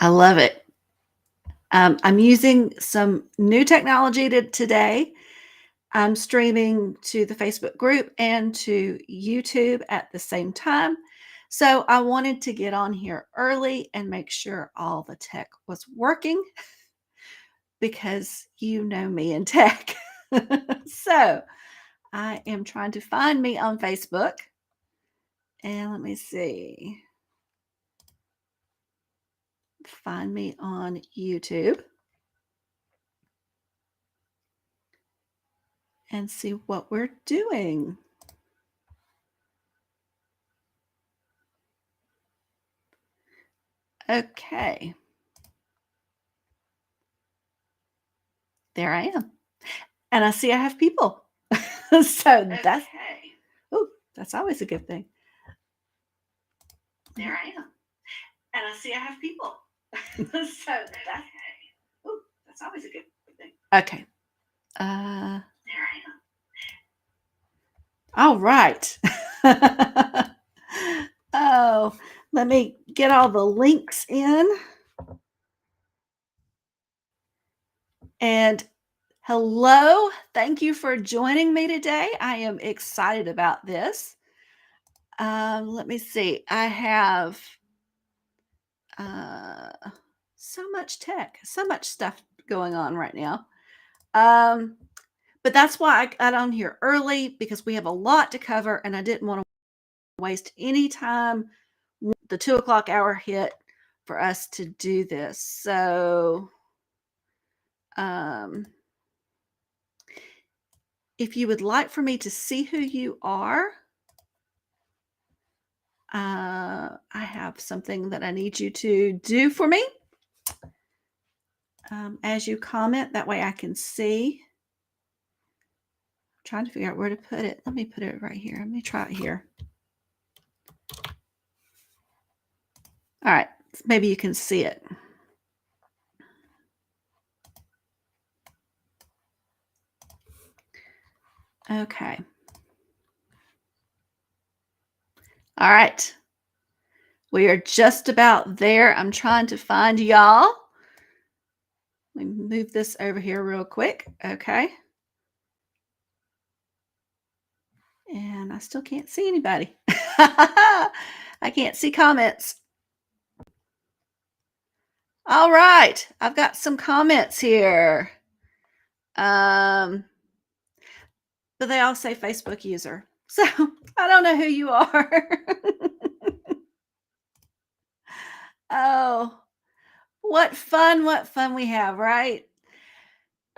I love it. I'm using some new technology today. I'm streaming to the Facebook group and to YouTube at the same time. So I wanted to get on here early and make sure all the tech was working because you know me in tech. So I am trying to find me on Facebook. And let me see, find me on YouTube and see what we're doing. Okay. There I am. And I see I have people. So that's Okay, oh, that's always a good thing. there I am. And I see I have people. So that's always a good thing. Okay. There I am. All right. Oh, let me get all the links in. And hello. Thank you for joining me today. I am excited about this. Let me see. I have uh, so much tech, so much stuff going on right now. Um, but that's why I got on here early because we have a lot to cover and I didn't want to waste any time. The 2 o'clock hour hit for us to do this. So, um, if you would like for me to see who you are, I have something that I need you to do for me. As you comment, that way I can see. I'm trying to figure out where to put it. Let me put it right here. Let me try it here. All right, maybe you can see it. Okay. All right. We are just about there. I'm trying to find y'all. Let me move this over here real quick. Okay. And I still can't see anybody. I can't see comments. All right. I've got some comments here. But they all say Facebook user. So I don't know who you are. Oh, what fun we have, right?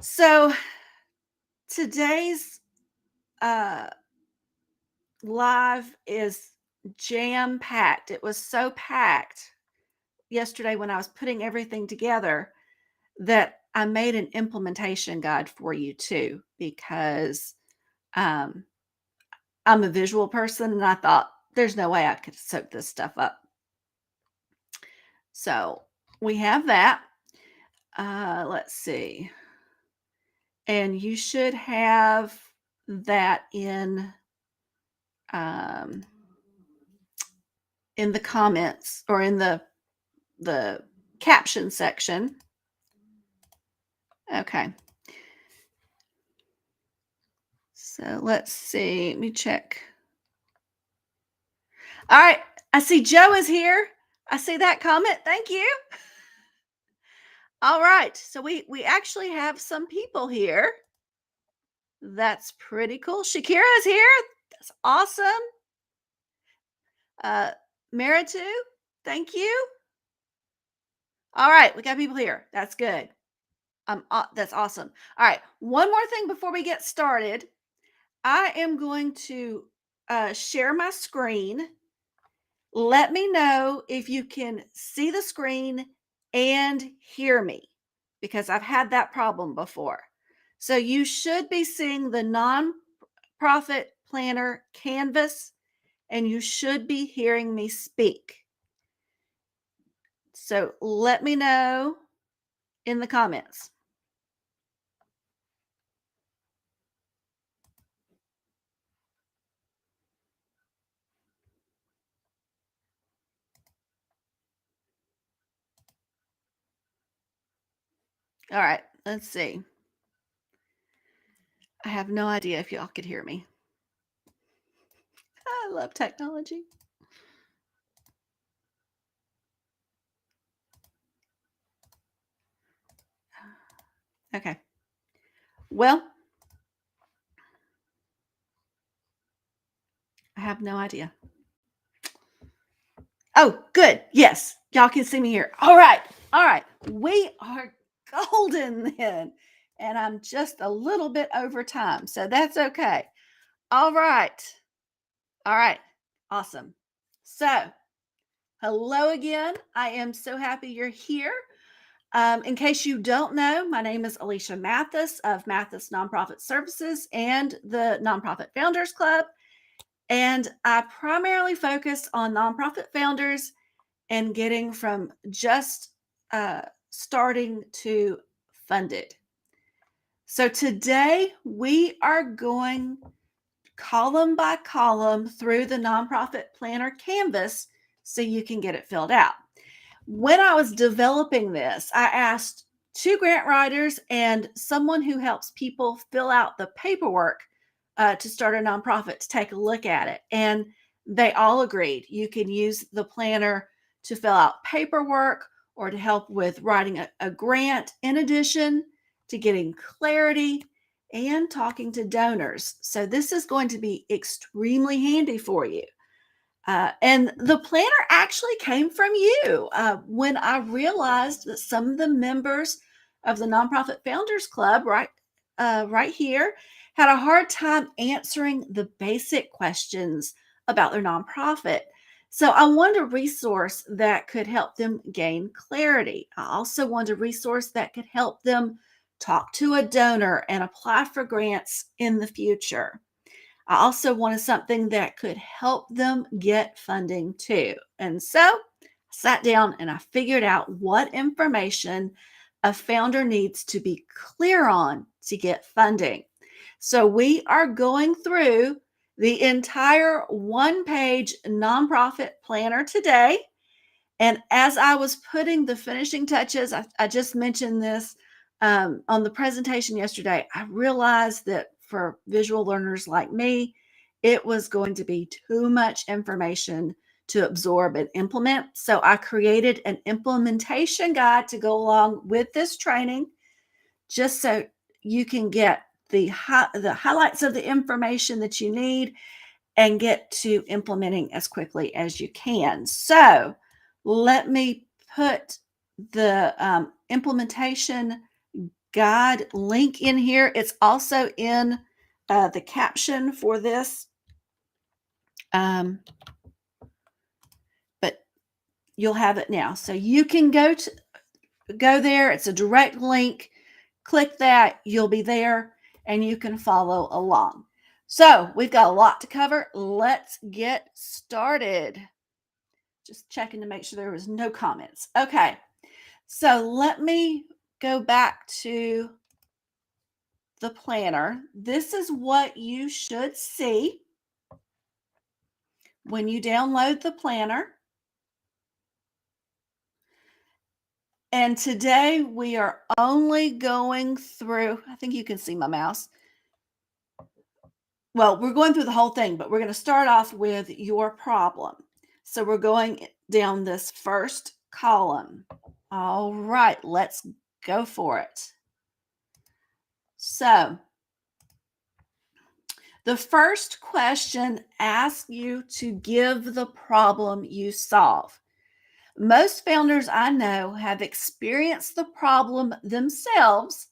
So today's live is jam packed. It was so packed yesterday when I was putting everything together that I made an implementation guide for you too, because um, I'm a visual person and I thought there's no way I could soak this stuff up. So we have that. Let's see. And you should have that um, in the comments or in the caption section. Okay. So let's see. Let me check. All right. I see Joe is here. I see that comment. Thank you. All right. So we actually have some people here. That's pretty cool. Shakira is here. That's awesome. Maritu, thank you. All right, we got people here. That's good. That's awesome. All right, one more thing before we get started. I am going to share my screen. Let me know if you can see the screen and hear me because I've had that problem before. So you should be seeing the nonprofit planner canvas and you should be hearing me speak. So let me know in the comments. All right, let's see. I have no idea if y'all could hear me. I love technology. Okay. Well, I have no idea. Oh, good. Yes, y'all can see me here. All right. All right. We are golden then. And I'm just a little bit over time. So that's okay. All right. All right. Awesome. So, hello again. I am so happy you're here. In case you don't know, my name is Alicia Mathis of Mathis Nonprofit Services and the Nonprofit Founders Club. And I primarily focus on nonprofit founders and getting from just starting to funded. So today we are going column by column through the nonprofit planner canvas so you can get it filled out. When I was developing this, I asked 2 grant writers and someone who helps people fill out the paperwork to start a nonprofit to take a look at it. And they all agreed you can use the planner to fill out paperwork or to help with writing a grant, in addition to getting clarity and talking to donors. So, this is going to be extremely handy for you. And the planner actually came from you. When I realized that some of the members of the Nonprofit Founders Club, right here, had a hard time answering the basic questions about their nonprofit. So I wanted a resource that could help them gain clarity. I also wanted a resource that could help them talk to a donor and apply for grants in the future. I also wanted something that could help them get funding too. And so I sat down and I figured out what information a founder needs to be clear on to get funding. So we are going through the entire 1-page nonprofit planner today. And as I was putting the finishing touches, I just mentioned this on the presentation yesterday. I realized that for visual learners like me, it was going to be too much information to absorb and implement. So I created an implementation guide to go along with this training, just so you can get the highlights of the information that you need and get to implementing as quickly as you can. So let me put the implementation guide link in here. It's also in the caption for this. But you'll have it now. So you can go there. It's a direct link. Click that. You'll be there and you can follow along. So we've got a lot to cover. Let's get started. Just checking to make sure there was no comments. Okay, so let me go back to the planner. This is what you should see when you download the planner. And today we are only going through, I think you can see my mouse. Well, we're going through the whole thing, but we're going to start off with your problem. So we're going down this first column. All right, let's go for it. So the first question asks you to give the problem you solve. Most founders I know have experienced the problem themselves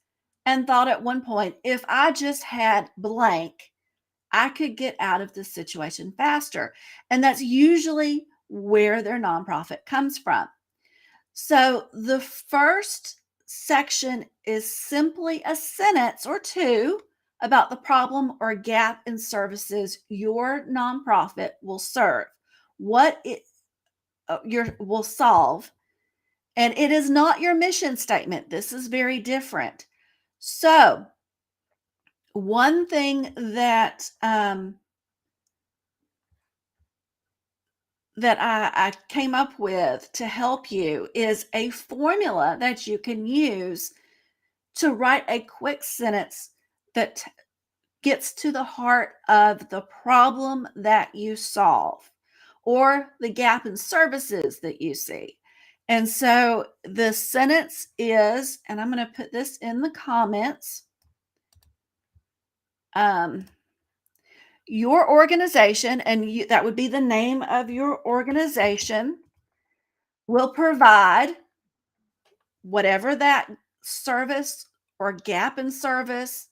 and thought at one point, if I just had blank, I could get out of this situation faster. And that's usually where their nonprofit comes from. So the first section is simply a sentence or two about the problem or gap in services your nonprofit will serve, what it will solve. And it is not your mission statement. This is very different. So one thing that I came up with to help you is a formula that you can use to write a quick sentence that gets to the heart of the problem that you solve or the gap in services that you see. And so the sentence is, and I'm going to put this in the comments. Your organization, and that would be the name of your organization, will provide whatever that service or gap in service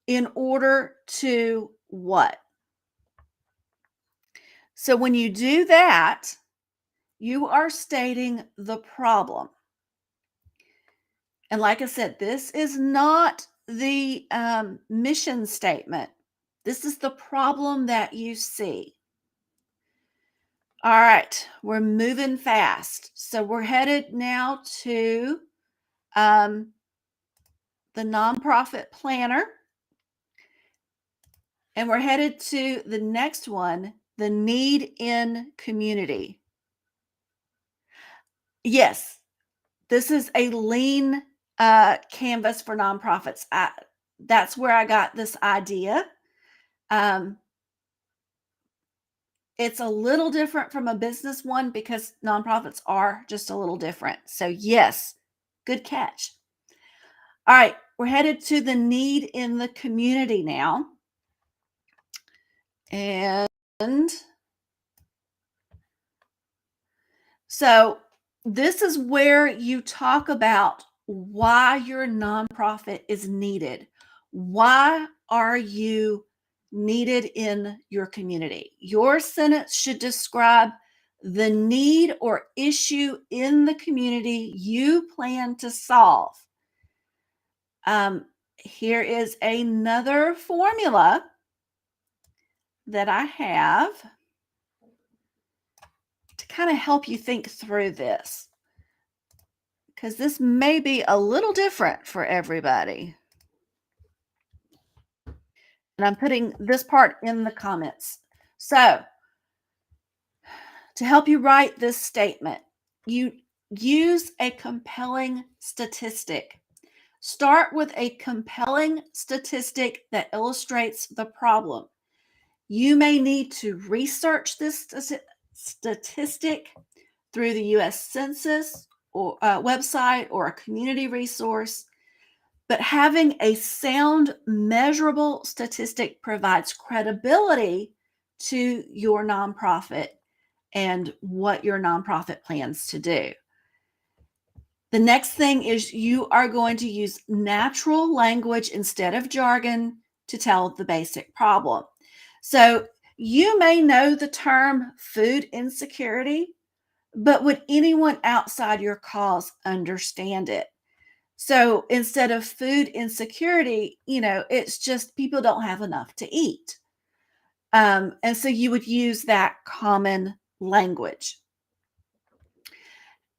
in order to what? So when you do that, you are stating the problem. And like I said, this is not the mission statement. This is the problem that you see. All right, we're moving fast. So we're headed now to the nonprofit planner. And we're headed to the next one, the need in community. Yes, this is a lean canvas for nonprofits. That's where I got this idea. It's a little different from a business one because nonprofits are just a little different. So yes, good catch. All right, we're headed to the need in the community now. And so this is where you talk about why your nonprofit is needed. Why are you needed in your community? Your sentence should describe the need or issue in the community you plan to solve. Here is another formula that I have to kind of help you think through this, because this may be a little different for everybody. And I'm putting this part in the comments. So to help you write this statement, you use a compelling statistic. Start with a compelling statistic that illustrates the problem. You may need to research this statistic through the US Census or website or a community resource. But having a sound, measurable statistic provides credibility to your nonprofit and what your nonprofit plans to do. The next thing is you are going to use natural language instead of jargon to tell the basic problem. So you may know the term food insecurity, but would anyone outside your cause understand it? So instead of food insecurity, it's just people don't have enough to eat. And so you would use that common language.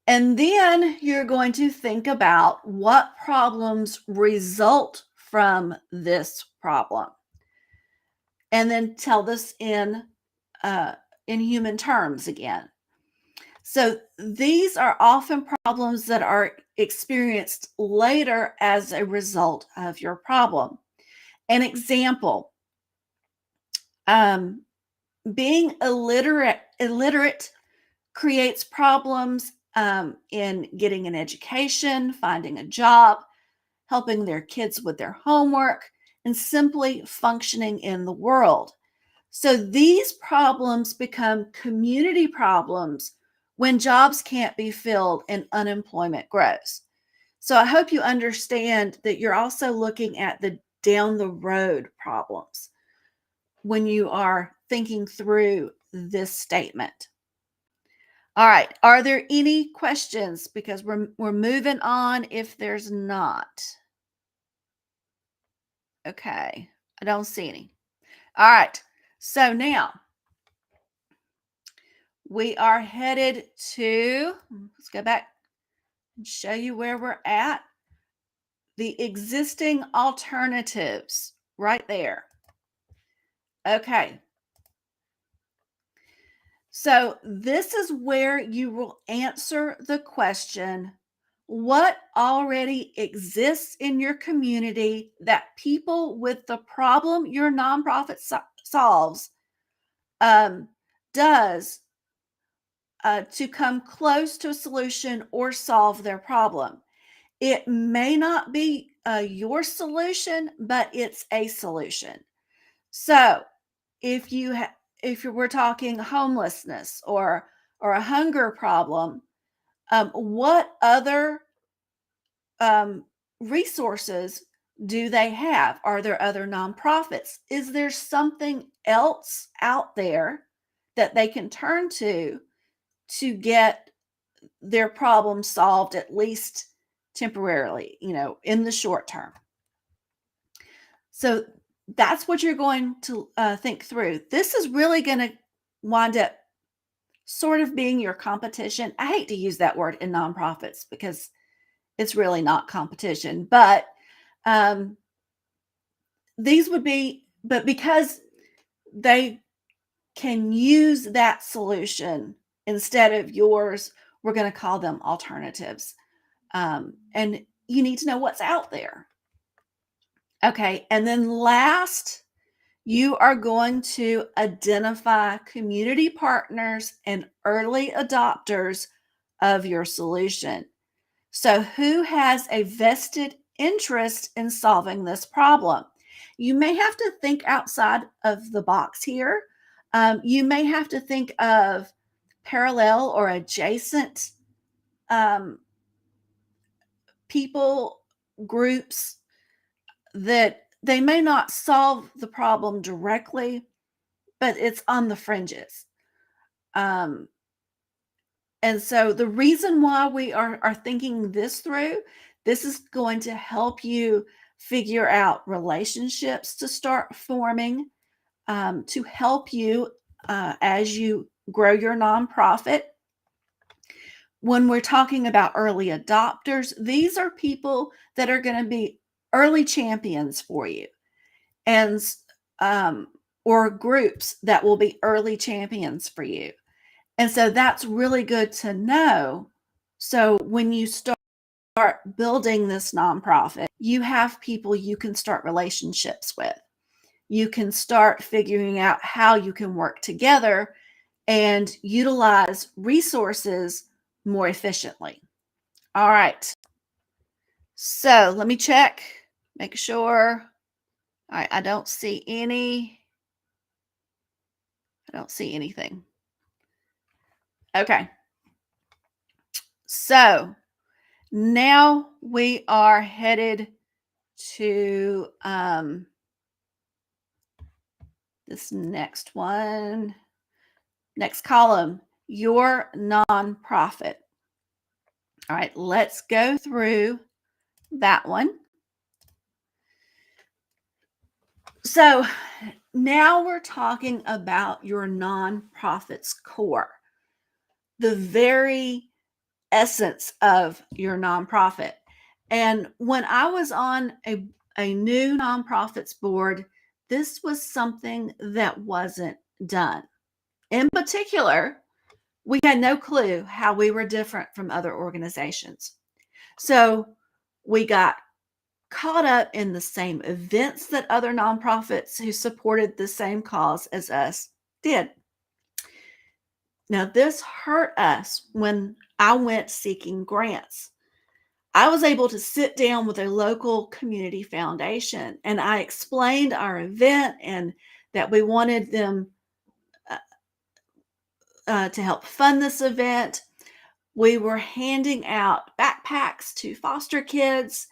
And then you're going to think about what problems result from this problem. And then tell this in human terms again. So these are often problems that are experienced later as a result of your problem. An example, being illiterate creates problems in getting an education, finding a job, helping their kids with their homework, and simply functioning in the world. So these problems become community problems when jobs can't be filled and unemployment grows. So I hope you understand that you're also looking at the down the road problems when you are thinking through this statement. All right. Are there any questions? Because we're moving on if there's not. Okay. I don't see any. All right. So now we are headed to, let's go back and show you where we're at. The existing alternatives right there. Okay. So this is where you will answer the question, what already exists in your community that people with the problem your nonprofit solves does to come close to a solution or solve their problem. It may not be your solution, but it's a solution. So if we're talking homelessness or a hunger problem, what other resources do they have? Are there other nonprofits? Is there something else out there that they can turn to get their problem solved, at least temporarily, in the short term? So that's what you're going to think through. This is really going to wind up sort of being your competition. I hate to use that word in nonprofits because it's really not competition, but these would be, but because they can use that solution instead of yours, we're going to call them alternatives. And you need to know what's out there. Okay. And then last, you are going to identify community partners and early adopters of your solution. So, who has a vested interest in solving this problem? You may have to think outside of the box here. You may have to think of parallel or adjacent people, groups that they may not solve the problem directly, but it's on the fringes. And so the reason why we are thinking this through, this is going to help you figure out relationships to start forming, to help you as you grow your nonprofit. When we're talking about early adopters, these are people that are going to be early champions for you, and or groups that will be early champions for you. And so that's really good to know. So when you start building this nonprofit, you have people you can start relationships with. You can start figuring out how you can work together and utilize resources more efficiently. All right. So let me check, make sure. All right, I don't see anything. Okay. So now we are headed to this next one. Next column, your nonprofit. All right, let's go through that one. So now we're talking about your nonprofit's core, the very essence of your nonprofit. And when I was on a new nonprofits board, this was something that wasn't done. In particular, we had no clue how we were different from other organizations. So we got caught up in the same events that other nonprofits who supported the same cause as us did. Now, this hurt us when I went seeking grants. I was able to sit down with a local community foundation and I explained our event and that we wanted them to help fund this event. We were handing out backpacks to foster kids,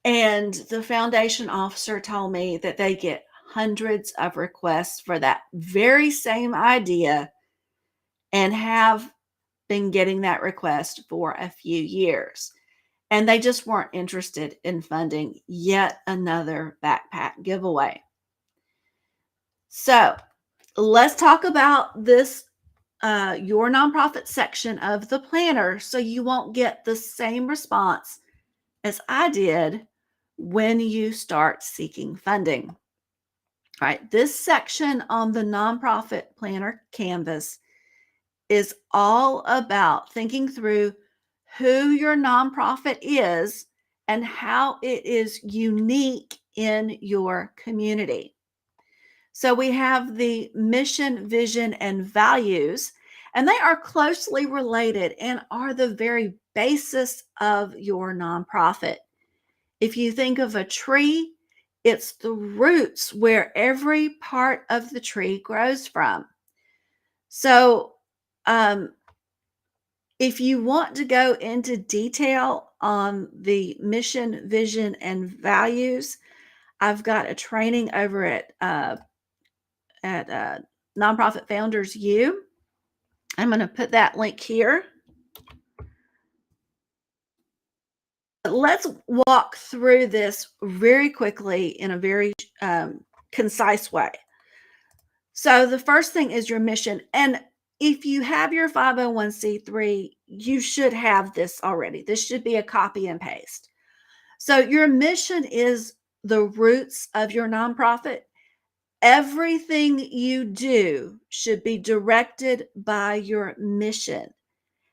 and the foundation officer told me that they get hundreds of requests for that very same idea and have been getting that request for a few years. And they just weren't interested in funding yet another backpack giveaway. So let's talk about this, your nonprofit section of the planner, so you won't get the same response as I did when you start seeking funding. All right, this section on the nonprofit planner canvas is all about thinking through who your nonprofit is and how it is unique in your community. So we have the mission, vision, and values, and they are closely related and are the very basis of your nonprofit. If you think of a tree, it's the roots where every part of the tree grows from. So, if you want to go into detail on the mission, vision, and values, I've got a training over at Nonprofit Founders U. I'm going to put that link here. Let's walk through this very quickly in a very concise way. So the first thing is your mission. And if you have your 501c3, you should have this already. This should be a copy and paste. So your mission is the roots of your nonprofit. Everything you do should be directed by your mission.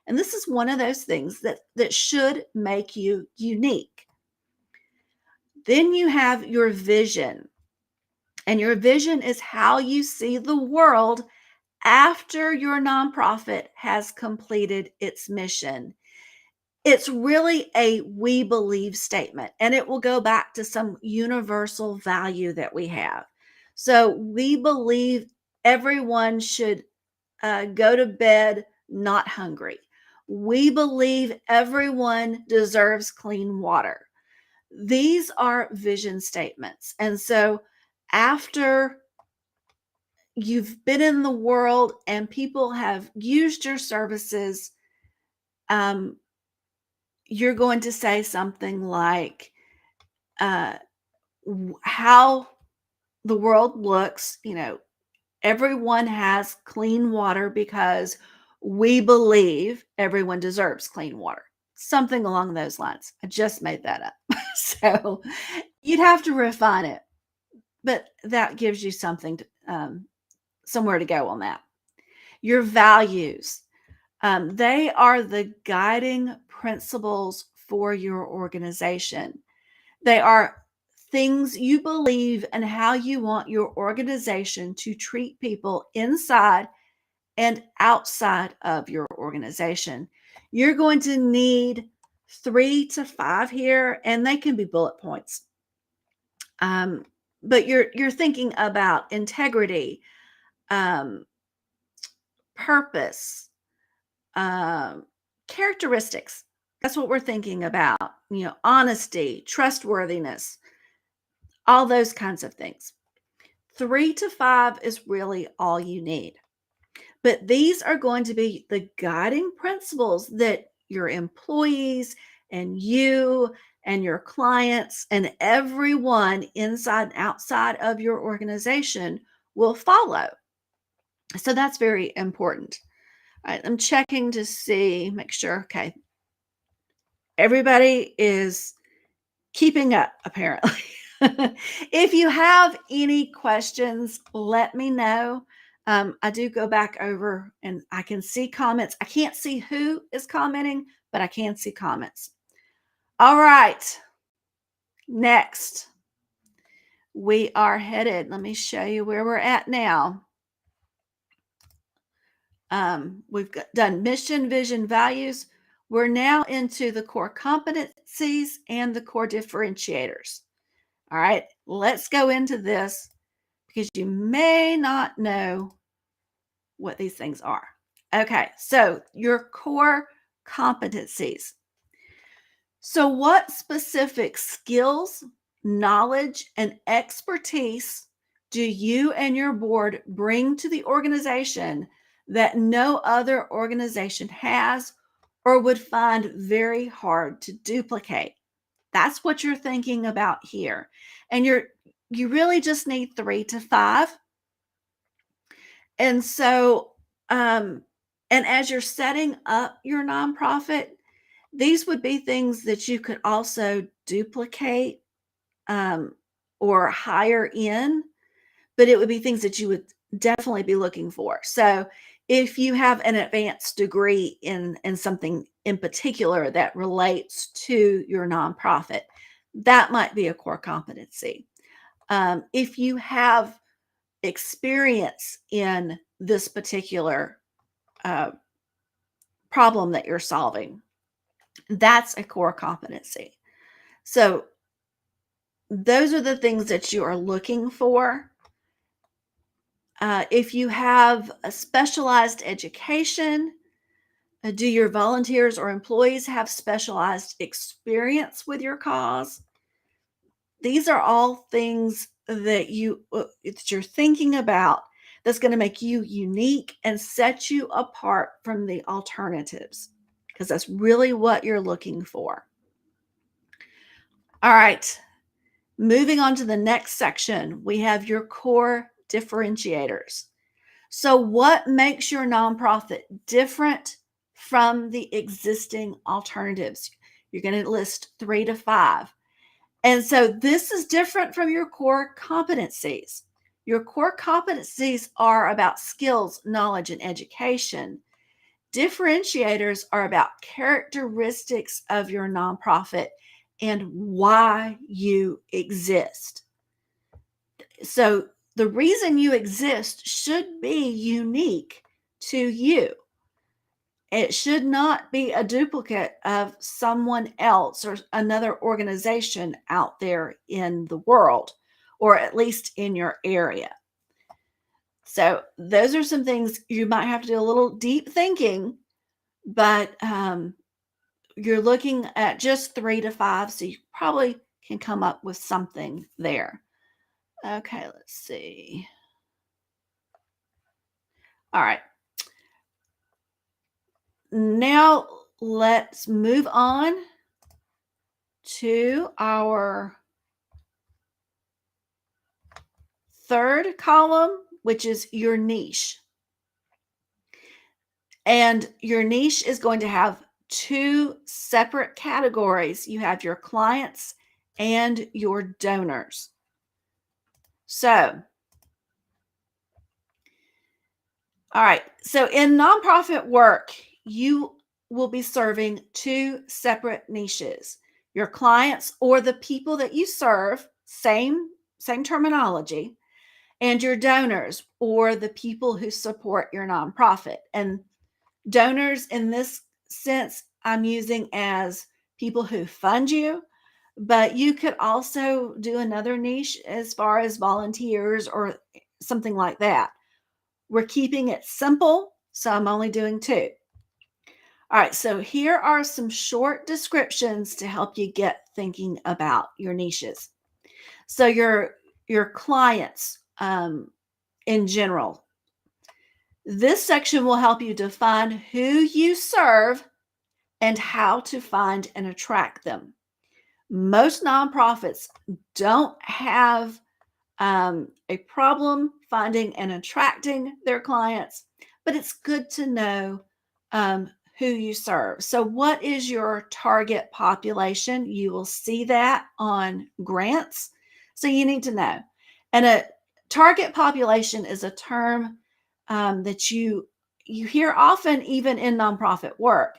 And this is one of those things that should make you unique. Then you have your vision. And your vision is how you see the world after your nonprofit has completed its mission. It's really a we believe statement, and it will go back to some universal value that we have. So we believe everyone should go to bed not hungry. We believe everyone deserves clean water. These are vision statements. And so after you've been in the world and people have used your services, you're going to say something like how the world looks, everyone has clean water because we believe everyone deserves clean water. Something along those lines. I just made that up. So you'd have to refine it, but that gives you something to, somewhere to go on that. Your values. They are the guiding principles for your organization. They are things you believe and how you want your organization to treat people inside and outside of your organization. You're going to need 3 to 5 here, and they can be bullet points. But you're thinking about integrity, purpose, characteristics. That's what we're thinking about. Honesty, trustworthiness, all those kinds of things. 3 to 5 is really all you need. But these are going to be the guiding principles that your employees and you and your clients and everyone inside and outside of your organization will follow. So that's very important. All right, I'm checking to see, make sure, okay. Everybody is keeping up, apparently. If you have any questions, let me know. I do go back over and I can see comments. I can't see who is commenting, but I can see comments. All right. Next, we are headed. Let me show you where we're at now. We've done mission, vision, values. We're now into the core competencies and the core differentiators. All right, let's go into this because you may not know what these things are. Okay, so your core competencies. So what specific skills, knowledge, and expertise do you and your board bring to the organization that no other organization has or would find very hard to duplicate? That's what you're thinking about here. And you really just need 3 to 5. And so, and as you're setting up your nonprofit, these would be things that you could also duplicate or hire in, but it would be things that you would definitely be looking for. So If you have an advanced degree in something in particular that relates to your nonprofit, that might be a core competency. If you have experience in this particular problem that you're solving, that's a core competency. So those are the things that you are looking for. If you have a specialized education, do your volunteers or employees have specialized experience with your cause? These are all things that you're thinking about that's going to make you unique and set you apart from the alternatives, because that's really what you're looking for. All right, moving on to the next section, we have your core differentiators. So what makes your nonprofit different from the existing alternatives? You're going to list 3 to 5. And so this is different from your core competencies. Your core competencies are about skills, knowledge, and education. Differentiators are about characteristics of your nonprofit and why you exist. So the reason you exist should be unique to you. It should not be a duplicate of someone else or another organization out there in the world, or at least in your area. So those are some things you might have to do a little deep thinking, but you're looking at just 3 to 5, so you probably can come up with something there. Okay, let's see. All right. Now let's move on to our third column, which is your niche. And your niche is going to have 2 separate categories. You have your clients and your donors. So, all right. So in nonprofit work, you will be serving 2 separate niches. Your clients, or the people that you serve, same terminology, and your donors, or the people who support your nonprofit. And donors in this sense, I'm using as people who fund you, but you could also do another niche as far as volunteers or something like that. We're keeping it simple, so I'm only doing 2. All right, so here are some short descriptions to help you get thinking about your niches. So your clients in general. This section will help you define who you serve and how to find and attract them. Most nonprofits don't have a problem finding and attracting their clients, but it's good to know who you serve. So what is your target population? You will see that on grants. So you need to know. And a target population is a term that you hear often even in nonprofit work.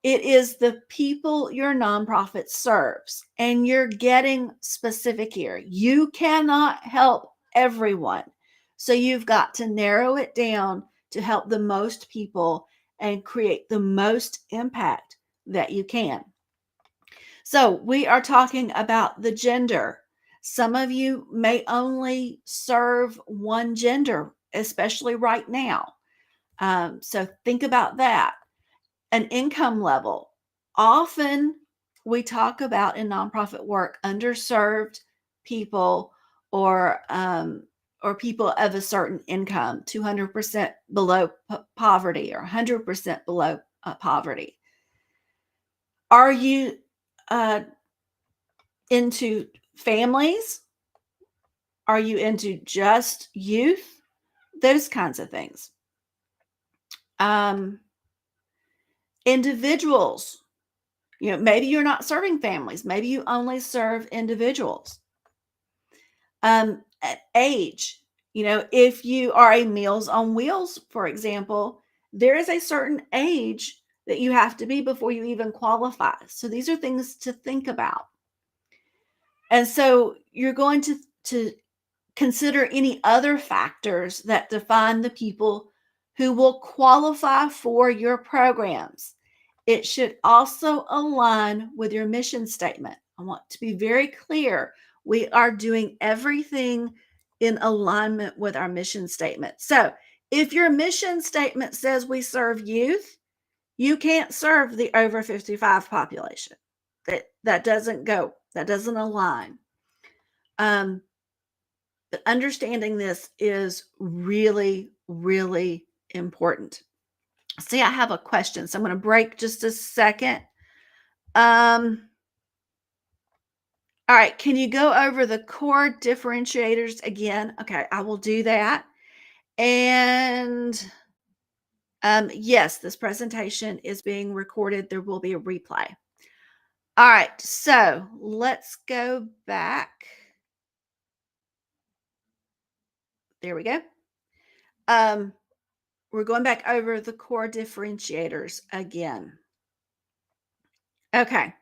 It is the people your nonprofit serves, and you're getting specific here. You cannot help everyone. So you've got to narrow it down to help the most people and create the most impact that you can. So we are talking about the gender. Some of you may only serve one gender, especially right now. So think about that. An income level. Often we talk about in nonprofit work underserved people or people of a certain income, 200% below poverty or 100% below poverty. Are you into families? Are you into just youth? Those kinds of things. Individuals. Maybe you're not serving families. Maybe you only serve individuals. Age. If you are a Meals on Wheels, for example, there is a certain age that you have to be before you even qualify. So these are things to think about. And so you're going to consider any other factors that define the people who will qualify for your programs. It should also align with your mission statement. I want to be very clear. We are doing everything in alignment with our mission statement. So if your mission statement says we serve youth, you can't serve the over 55 population. That doesn't go, that doesn't align. But understanding this is really, really important. See, I have a question, so I'm going to break just a second. All right, can you go over the core differentiators again? Okay, I will do that. And yes, this presentation is being recorded. There will be a replay. All right, so let's go back. There we go. We're going back over the core differentiators again. Okay.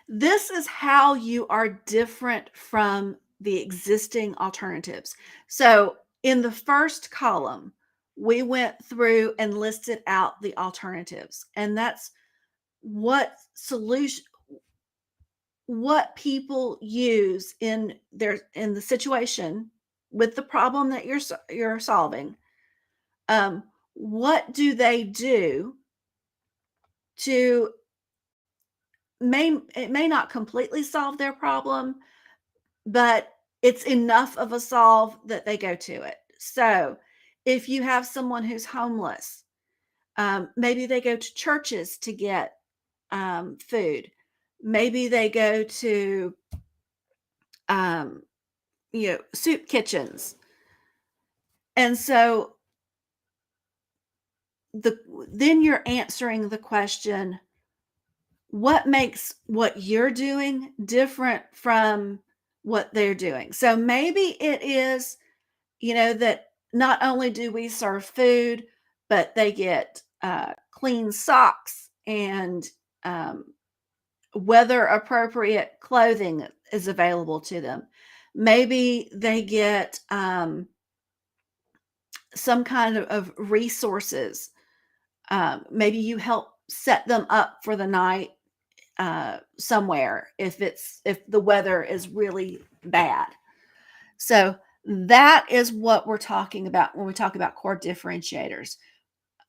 This is how you are different from the existing alternatives. So in the first column, we went through and listed out the alternatives, and that's what people use in the situation with the problem that you're solving. What do they do to it may not completely solve their problem, but it's enough of a solve that they go to it. So if you have someone who's homeless, maybe they go to churches to get food. Maybe they go to soup kitchens. And so then you're answering the question, what makes what you're doing different from what they're doing? So maybe it is, that not only do we serve food, but they get clean socks and weather appropriate clothing is available to them. Maybe they get some kind of resources. Maybe you help set them up for the night somewhere if the weather is really bad. So that is what we're talking about when we talk about core differentiators.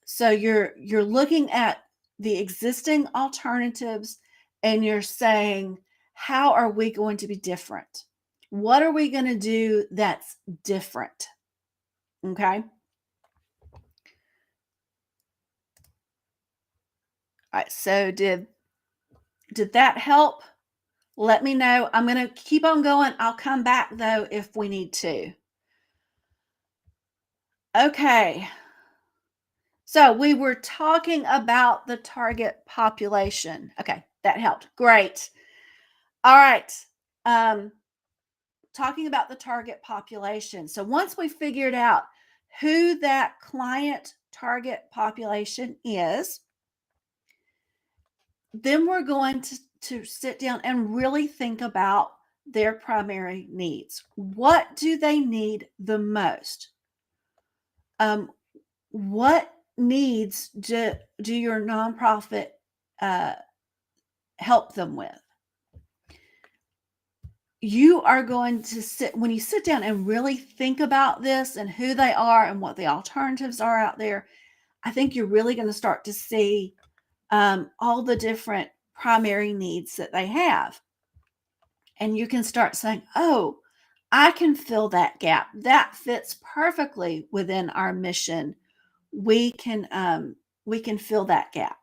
So you're looking at the existing alternatives and you're saying, how are we going to be different? What are we going to do that's different? Okay. All right. So did that help? Let me know. I'm going to keep on going. I'll come back though if we need to. Okay. So we were talking about the target population. Okay, that helped. Great. All right. Talking about the target population. So once we figured out who that client target population is, then we're going to sit down and really think about their primary needs. What do they need the most? What needs do your nonprofit help them with? You are going to when you sit down and really think about this and who they are and what the alternatives are out there, I think you're really going to start to see all the different primary needs that they have. And you can start saying, oh, I can fill that gap. That fits perfectly within our mission. We can fill that gap.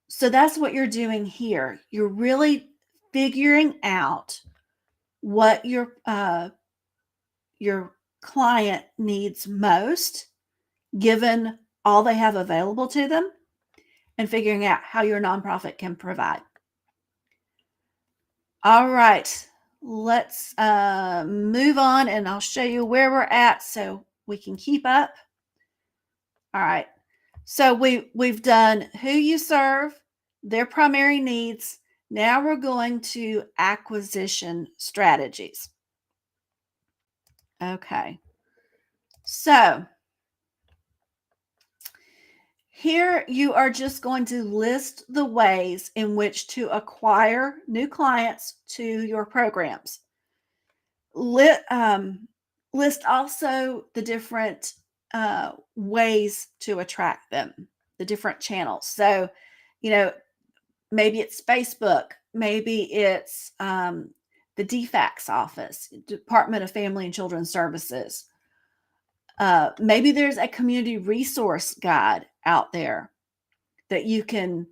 So that's what you're doing here. You're really figuring out what your client needs most, given all they have available to them, and figuring out how your nonprofit can provide. All right, let's move on, and I'll show you where we're at so we can keep up. All right. So we've done who you serve, their primary needs. Now we're going to acquisition strategies. Okay. So here you are just going to list the ways in which to acquire new clients to your programs. List also the different ways to attract them, the different channels. So, maybe it's Facebook, maybe it's the DFACS office, Department of Family and Children's Services. Maybe there's a community resource guide out there that you can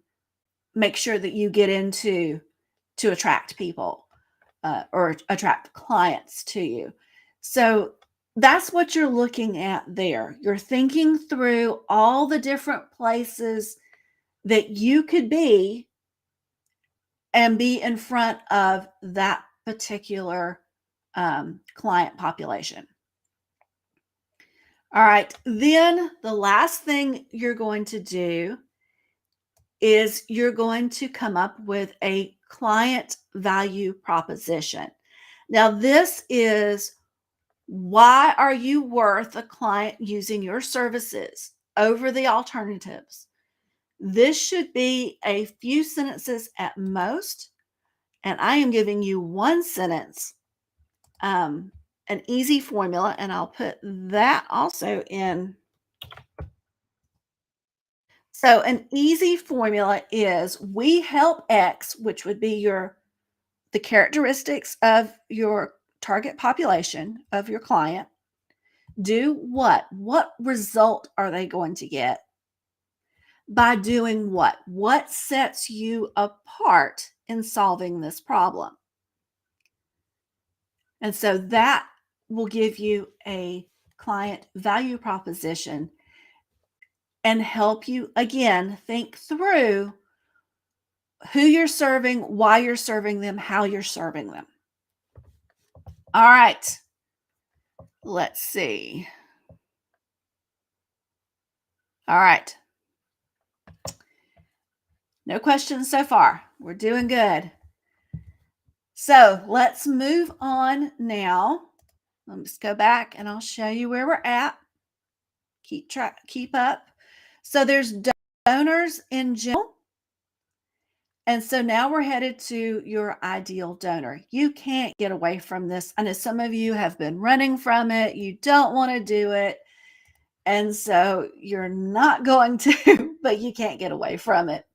make sure that you get into to attract people or attract clients to you. So that's what you're looking at there. You're thinking through all the different places that you could be and be in front of that particular client population. All right, then the last thing you're going to do is you're going to come up with a client value proposition. Now, this is why are you worth a client using your services over the alternatives? This should be a few sentences at most, and I am giving you one sentence, an easy formula, and I'll put that also in. So an easy formula is we help X, which would be the characteristics of your target population of your client. Do what? What result are they going to get by doing what? What sets you apart in solving this problem? And so that will give you a client value proposition and help you, again, think through who you're serving, why you're serving them, how you're serving them. All right. Let's see. All right. No questions so far. We're doing good. So let's move on now. Let's go back and I'll show you where we're at. Keep up. So there's donors in general. And so now we're headed to your ideal donor. You can't get away from this. I know some of you have been running from it. You don't want to do it. And so you're not going to, but you can't get away from it.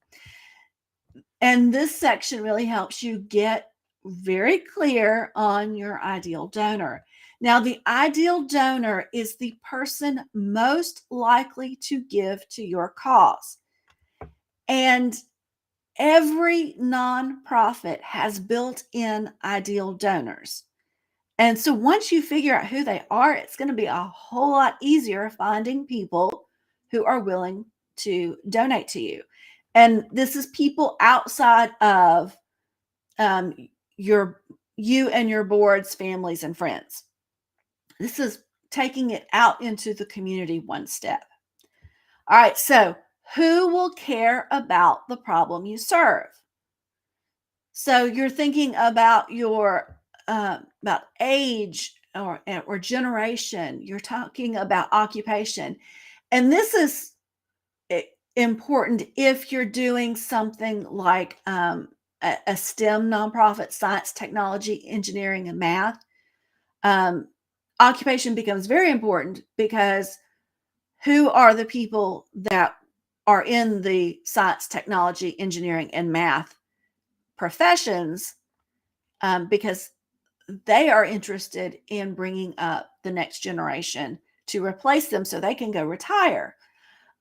And this section really helps you get very clear on your ideal donor. Now, the ideal donor is the person most likely to give to your cause. And every nonprofit has built-in ideal donors. And so once you figure out who they are, it's going to be a whole lot easier finding people who are willing to donate to you. And this is people outside of you and your board's families and friends. This is taking it out into the community one step. All right, so who will care about the problem you serve? So you're thinking about your about age or generation. You're talking about occupation, and this is important if you're doing something like a STEM nonprofit: science, technology, engineering, and math. Occupation becomes very important because who are the people that are in the science, technology, engineering, and math professions, because they are interested in bringing up the next generation to replace them so they can go retire.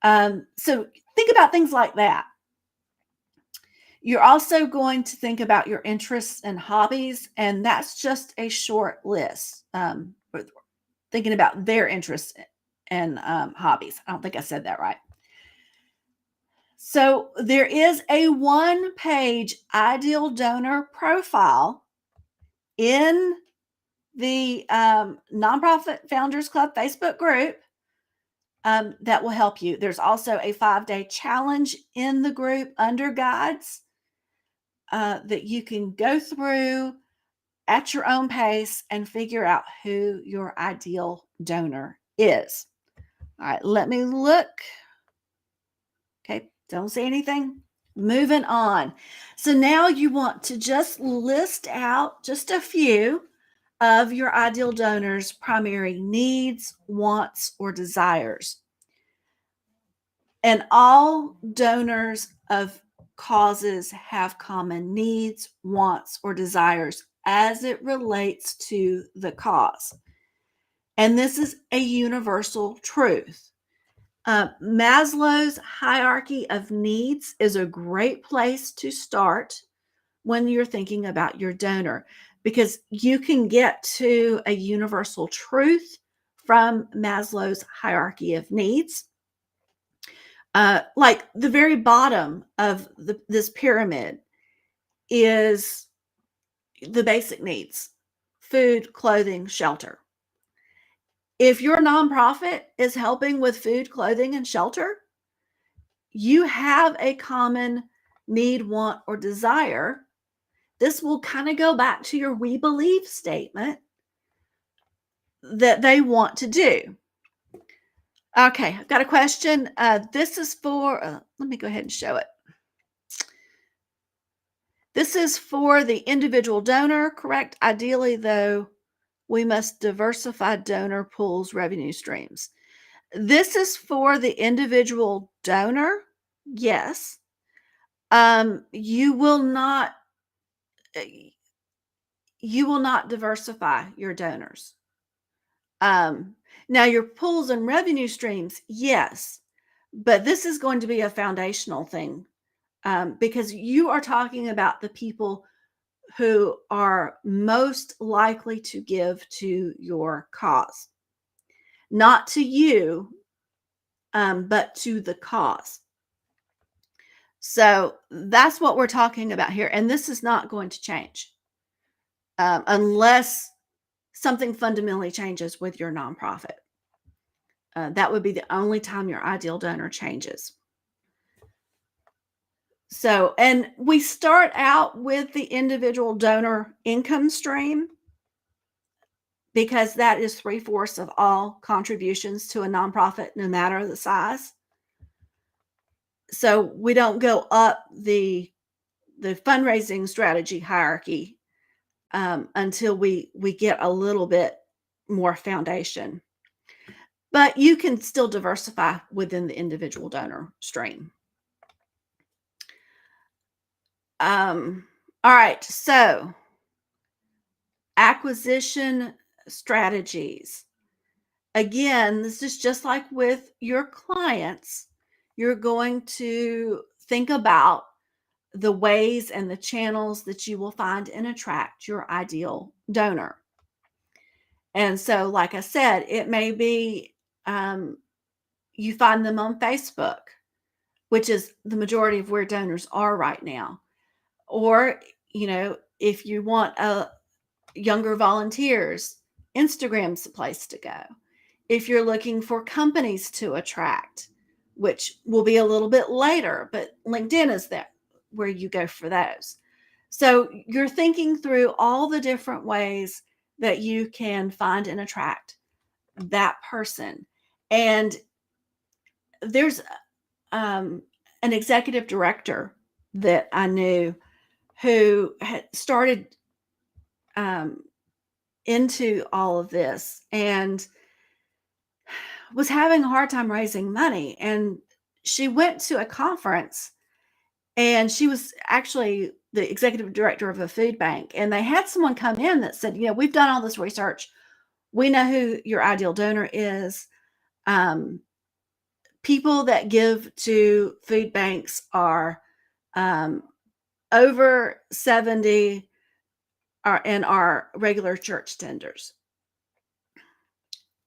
So think about things like that. You're also going to think about your interests and hobbies, and that's just a short list. Thinking about their interests and hobbies. I don't think I said that right. So there is a one-page ideal donor profile in the Nonprofit Founders Club Facebook group that will help you. There's also a 5-day challenge in the group under guides that you can go through at your own pace and figure out who your ideal donor is. All right, let me look. Okay, don't see anything. Moving on. So now you want to just list out just a few of your ideal donors' primary needs, wants, or desires. And all donors of causes have common needs, wants, or desires as it relates to the cause. And this is a universal truth. Maslow's hierarchy of needs is a great place to start when you're thinking about your donor, because you can get to a universal truth from Maslow's hierarchy of needs. Like the very bottom of this pyramid is the basic needs: food, clothing, shelter. If your nonprofit is helping with food, clothing, and shelter, you have a common need, want, or desire. This will kind of go back to your we believe statement that they want to do. Okay, I've got a question. This is for, let me go ahead and show it. This is for the individual donor, correct? Ideally, though, we must diversify donor pools, revenue streams. This is for the individual donor. Yes. You will not diversify your donors. Now your pools and revenue streams, yes, but this is going to be a foundational thing because you are talking about the people who are most likely to give to your cause, not to you, but to the cause. So that's what we're talking about here. And this is not going to change unless something fundamentally changes with your nonprofit. That would be the only time your ideal donor changes. So, and we start out with the individual donor income stream because that is 3/4 of all contributions to a nonprofit, no matter the size. So we don't go up the fundraising strategy hierarchy until we get a little bit more foundation. But you can still diversify within the individual donor stream. All right, so acquisition strategies. Again, this is just like with your clients. You're going to think about the ways and the channels that you will find and attract your ideal donor. And so, like I said, it may be you find them on Facebook, which is the majority of where donors are right now. Or, if you want younger volunteers, Instagram's the place to go. If you're looking for companies to attract, which will be a little bit later, but LinkedIn is there where you go for those. So you're thinking through all the different ways that you can find and attract that person. And there's an executive director that I knew who had started into all of this and was having a hard time raising money. And she went to a conference, and she was actually the executive director of a food bank. And they had someone come in that said, we've done all this research. We know who your ideal donor is. People that give to food banks are over 70 and are regular church tenders.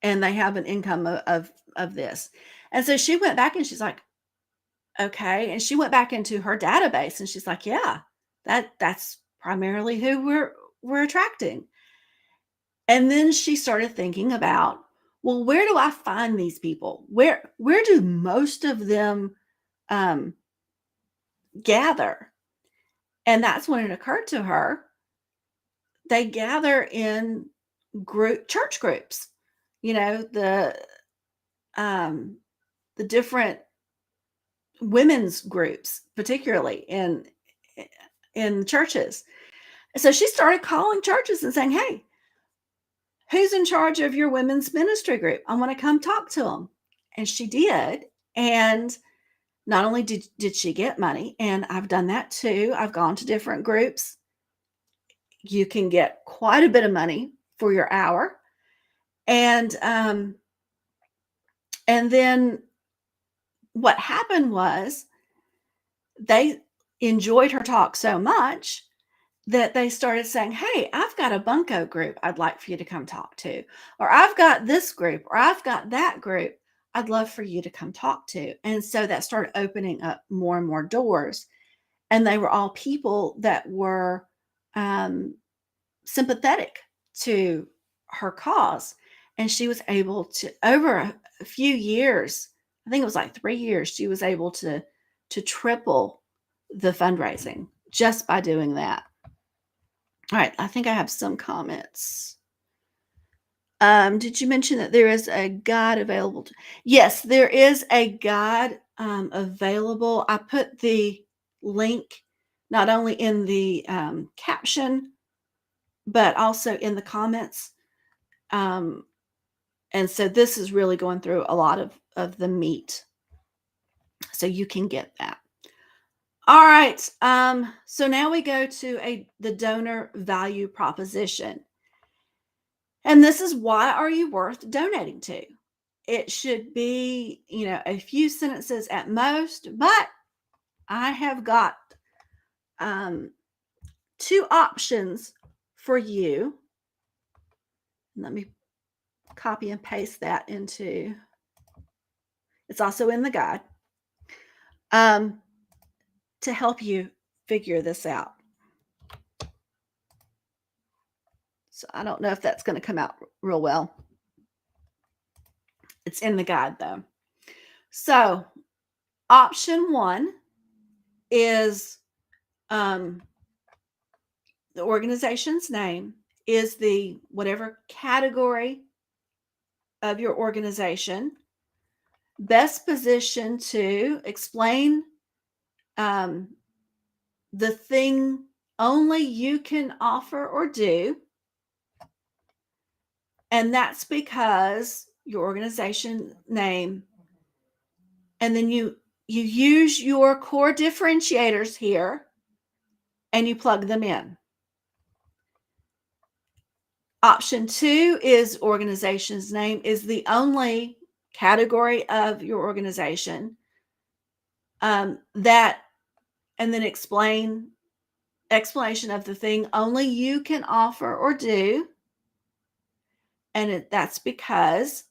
And they have an income of this. And so she went back and she's like, okay. And she went back into her database and she's like, yeah, that's primarily who were attracting. And then she started thinking about, well, where do I find these people? Where do most of them gather? And that's when it occurred to her, they gather in church groups, the different women's groups, particularly in churches. So she started calling churches and saying, hey, who's in charge of your women's ministry group? I want to come talk to them. And she did. And not only did she get money, and I've done that too. I've gone to different groups. You can get quite a bit of money for your hour. And then what happened was they enjoyed her talk so much that they started saying, hey, I've got a bunco group I'd like for you to come talk to, or I've got this group, or I've got that group I'd love for you to come talk to. And so that started opening up more and more doors. And they were all people that were sympathetic to her cause. And she was able to, over a few years, I think it was like 3 years, she was able to triple the fundraising just by doing that. All right, I think I have some comments. Did you mention that there is a guide available? Yes, there is a guide available. I put the link not only in the caption, but also in the comments. And so this is really going through a lot of the meat. So you can get that. All right. So now we go to the donor value proposition. And this is, why are you worth donating to? It should be, a few sentences at most, but I have got 2 options for you. Let me copy and paste that into, it's also in the guide, to help you figure this out. So I don't know if that's going to come out real well. It's in the guide though. So option 1 is the organization's name, is the whatever category of your organization, best position to explain the thing only you can offer or do. And that's because your organization name, and then you use your core differentiators here and you plug them in. Option 2 is organization's name is the only category of your organization, that, and then explanation of the thing only you can offer or do. And that's because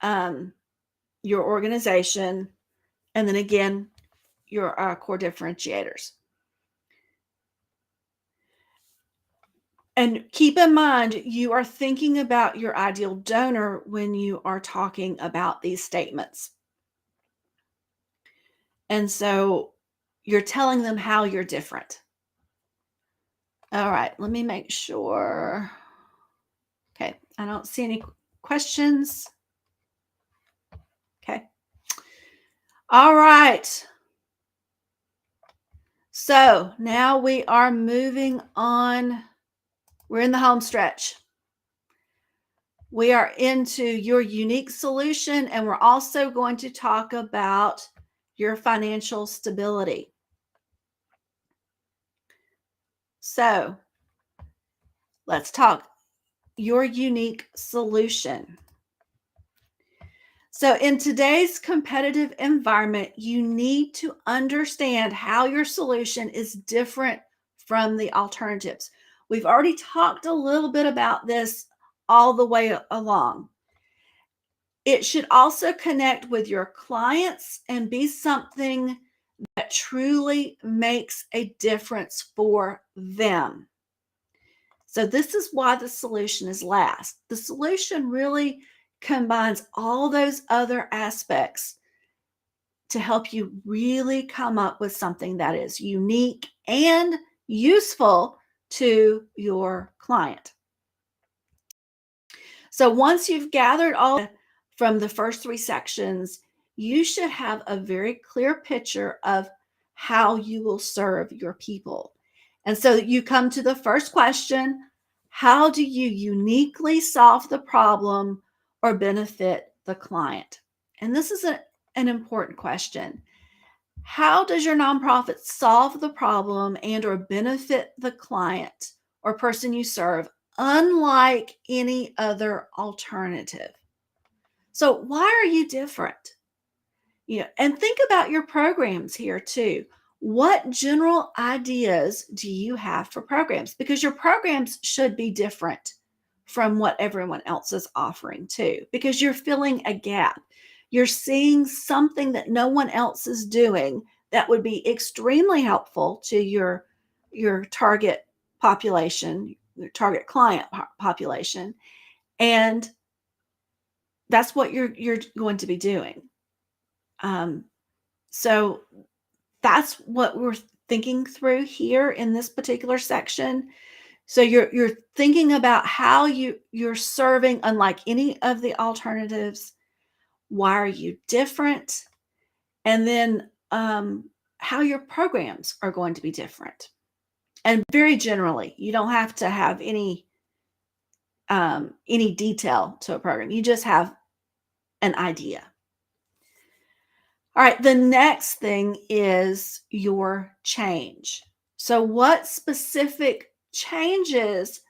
your organization, and then again, your core differentiators. And keep in mind, you are thinking about your ideal donor when you are talking about these statements. And so you're telling them how you're different. All right, let me make sure. Okay, I don't see any questions. Okay. All right. So now we are moving on. We're in the home stretch. We are into your unique solution, and we're also going to talk about your financial stability. So let's talk your unique solution. So in today's competitive environment, you need to understand how your solution is different from the alternatives. We've already talked a little bit about this all the way along. It should also connect with your clients and be something that truly makes a difference for them. So this is why the solution is last. The solution really combines all those other aspects to help you really come up with something that is unique and useful to your client. So once you've gathered all from the first 3 sections, you should have a very clear picture of how you will serve your people. And so you come to the first question, how do you uniquely solve the problem or benefit the client? And this is an important question. How does your nonprofit solve the problem and or benefit the client or person you serve, unlike any other alternative? So why are you different? And think about your programs here too. What general ideas do you have for programs? Because your programs should be different from what everyone else is offering too, because you're filling a gap. You're seeing something that no one else is doing that would be extremely helpful to your target population, your target client population, and that's what you're going to be doing. So that's what we're thinking through here in this particular section. So you're thinking about how you're serving unlike any of the alternatives. Why are you different? And then how your programs are going to be different. And very generally, you don't have to have any detail to a program. You just have an idea. All right, the next thing is your change. So what specific changes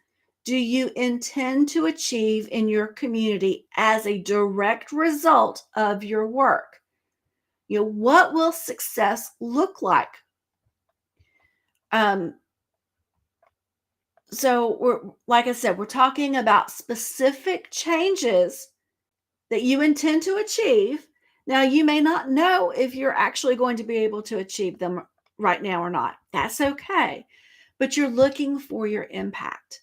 do you intend to achieve in your community as a direct result of your work? What will success look like? So like I said, we're talking about specific changes that you intend to achieve. Now, you may not know if you're actually going to be able to achieve them right now or not. That's okay. But you're looking for your impact.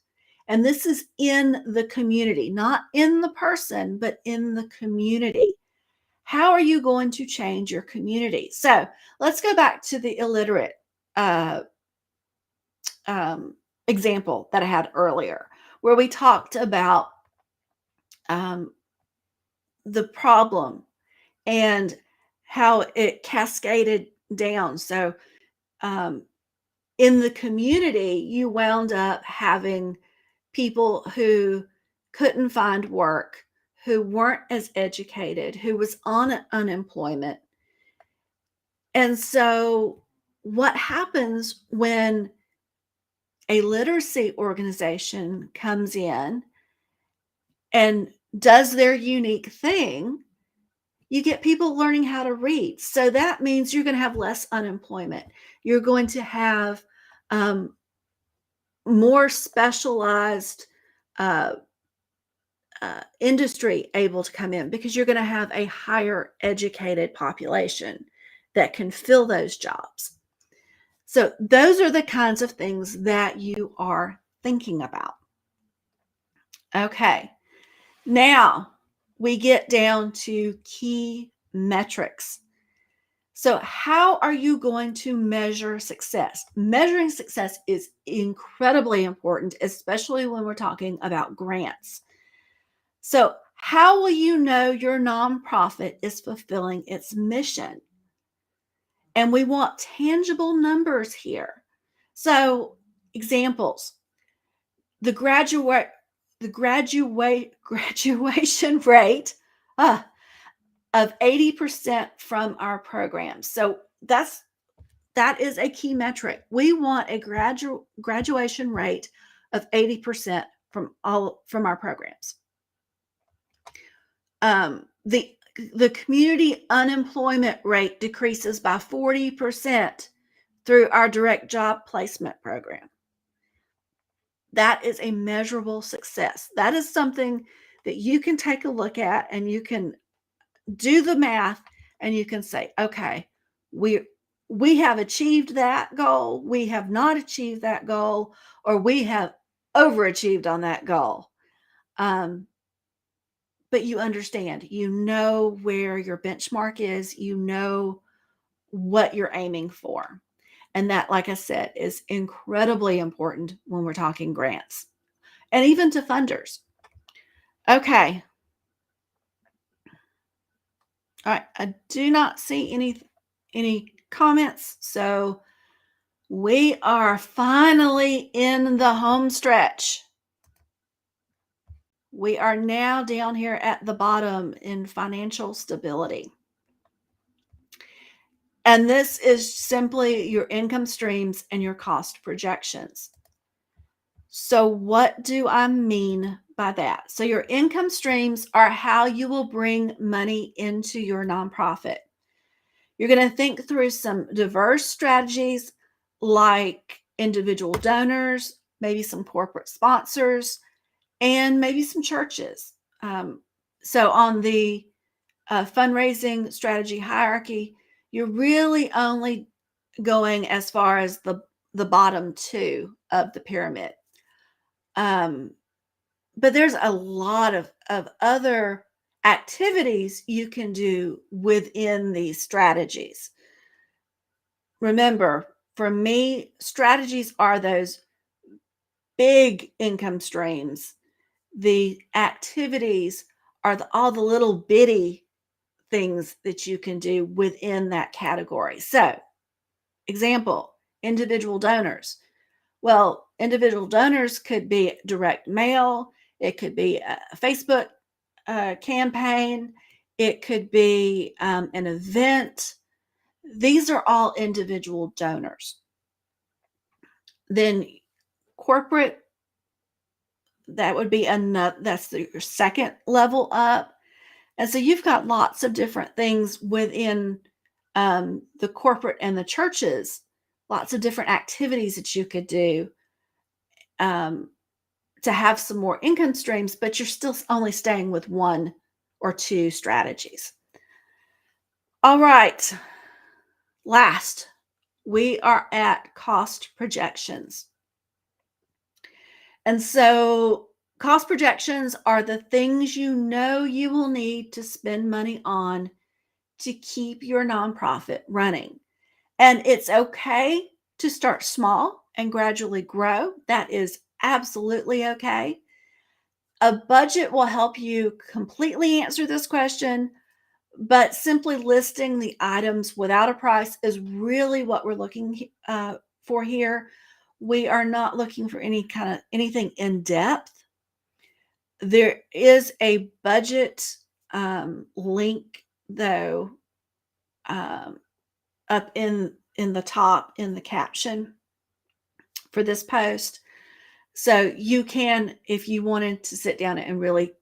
And this is in the community, not in the person, but in the community. How are you going to change your community? So let's go back to the illiterate example that I had earlier, where we talked about the problem and how it cascaded down. So in the community, you wound up having people who couldn't find work, who weren't as educated, who was on unemployment. And so what happens when a literacy organization comes in and does their unique thing? You get people learning how to read. So that means you're going to have less unemployment. You're going to have more specialized industry able to come in because you're going to have a higher educated population that can fill those jobs. So those are the kinds of things that you are thinking about. Okay, now we get down to key metrics. So how are you going to measure success? Measuring success is incredibly important, especially when we're talking about grants. So how will you know your nonprofit is fulfilling its mission? And we want tangible numbers here. So examples, the graduation rate of 80% from our programs. So that is a key metric. We want a graduation rate of 80% from our programs. The community unemployment rate decreases by 40% through our direct job placement program. That is a measurable success. That is something that you can take a look at and you can do the math and you can say, okay, we have achieved that goal, we have not achieved that goal, or we have overachieved on that goal. But you understand, you know where your benchmark is, you know what you're aiming for. And that, like I said, is incredibly important when we're talking grants and even to funders. Okay. All right. I do not see any comments. So we are finally in the home stretch. We are now down here at the bottom in financial stability. And this is simply your income streams and your cost projections. So what do I mean by that? So your income streams are how you will bring money into your nonprofit. You're going to think through some diverse strategies like individual donors, maybe some corporate sponsors, and maybe some churches. So on the fundraising strategy hierarchy, you're really only going as far as the bottom two of the pyramid. But there's a lot of other activities you can do within these strategies. Remember, for me, strategies are those big income streams. The activities are all the little bitty things that you can do within that category. So, example, individual donors. Well, individual donors could be direct mail, it could be a Facebook campaign, it could be an event. These are all individual donors. Then corporate, that would be another, that's your second level up. And so you've got lots of different things within the corporate and the churches, lots of different activities that you could do to have some more income streams, but you're still only staying with one or two strategies. All right. Last, we are at cost projections. And so cost projections are the things you know you will need to spend money on to keep your nonprofit running. And it's okay to start small and gradually grow. That is absolutely okay. A budget will help you completely answer this question, but simply listing the items without a price is really what we're looking for here. We are not looking for anything in depth. There is a budget link though up in the top in the caption for this post. So you can, if you wanted to sit down and really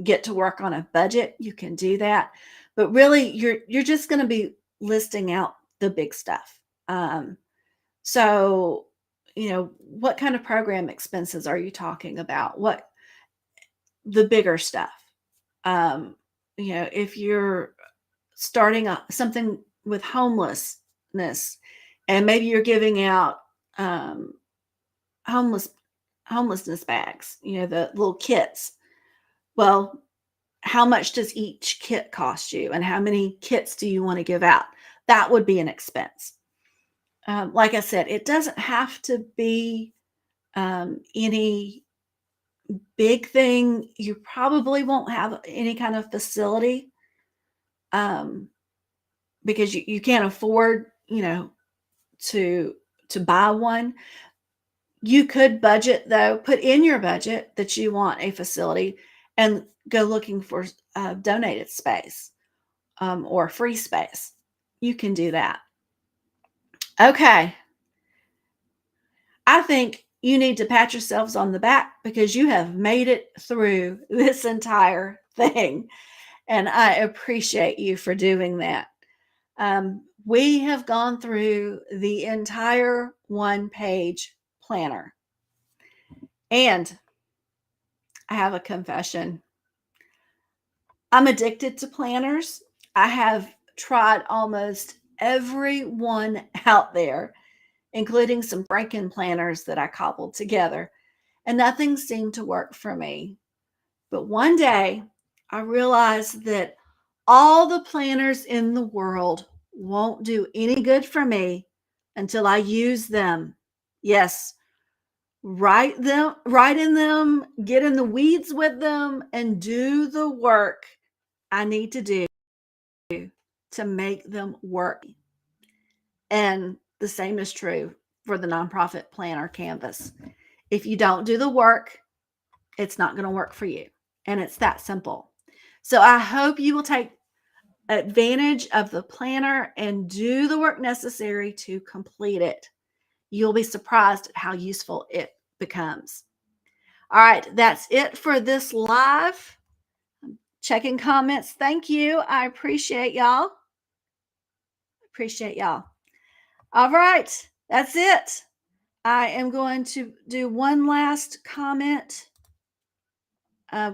get to work on a budget, you can do that. But really, you're just going to be listing out the big stuff. So, what kind of program expenses are you talking about? What the bigger stuff? If you're starting something with homelessness, and maybe you're giving out homelessness bags, the little kits. Well, how much does each kit cost you, and how many kits do you want to give out? That would be an expense. Like I said, it doesn't have to be any big thing. You probably won't have any kind of facility because you can't afford, to buy one. You could budget, though, put in your budget that you want a facility and go looking for donated space or free space. You can do that. Okay. I think you need to pat yourselves on the back because you have made it through this entire thing. And I appreciate you for doing that. We have gone through the entire one-page planner. And I have a confession. I'm addicted to planners. I have tried almost every one out there, including some Franken planners that I cobbled together. and nothing seemed to work for me. But one day I realized that all the planners in the world won't do any good for me until I use them. Yes, write in them, get in the weeds with them, and do the work I need to do to make them work. And the same is true for the nonprofit planner canvas. If you don't do the work, it's not going to work for you. And it's that simple. So I hope you will take advantage of the planner and do the work necessary to complete it. You'll be surprised at how useful it becomes. All right, that's it for this live. Checking comments. Thank you. I appreciate y'all. All right, that's it. I am going to do one last comment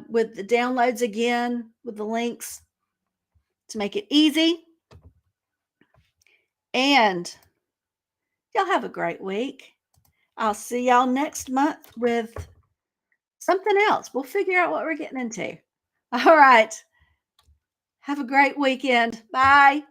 with the downloads again, with the links to make it easy. And y'all have a great week. I'll see y'all next month with something else. We'll figure out what we're getting into. All right. Have a great weekend. Bye.